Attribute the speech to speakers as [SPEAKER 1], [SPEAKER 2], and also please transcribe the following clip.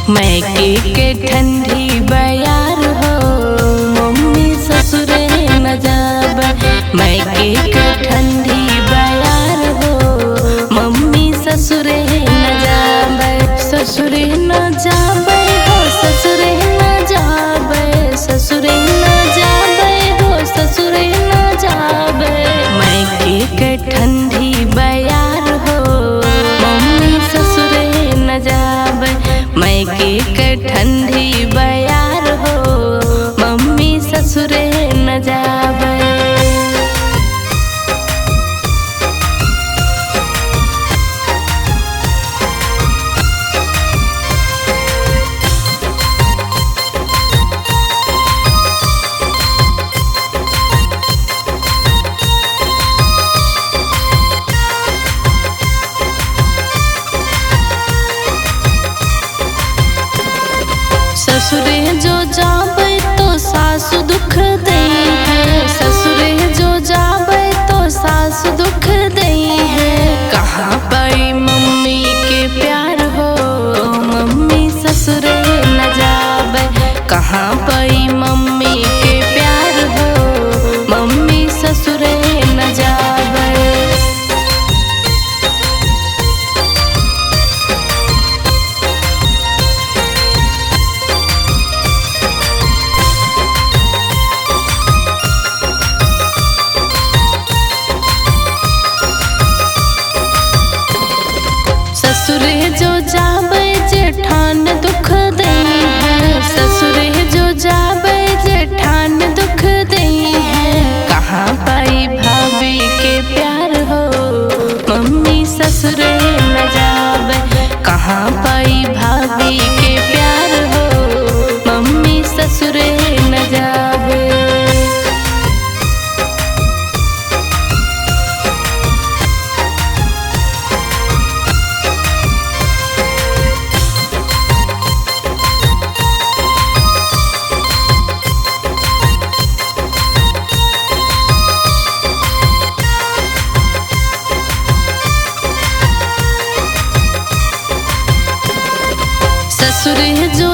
[SPEAKER 1] मैके के ठंडी बयार हो, मम्मी ससुरे न जाबे। मैके के ठंडी बयार हो, मम्मी ससुरे न जाबे। ससुरे न जाबे हो, ससुरे न जाबे, ससुरे न जाबे हो, ससुरे न जाबे। मैके के ठंडी बयार हो, मम्मी ससुरे न जाबे। मैके के ठंडी बयार हो, मम्मी ससुरे न जाबे। ससुरे जो जाबे तो सासु दुख दई है, ससुरे जो जाबे तो सासु दुख दई है। कहाँ पाई मम्मी के प्यार हो, मम्मी ससुरे न जाबे। कहाँ पाई मम्मी के प्यार हो, मम्मी ससुरे न जाबे। ससुरे जो जाबे जेठान दुख दई है, ससुरे जो जाबे जेठान दुख दई है। कहाँ पाई भाभी के प्यार हो, मम्मी ससुरे न जाबे। कहाँ पाई भाभी के प्यार हो, मम्मी ससुरे न जाबे। ससुरे जो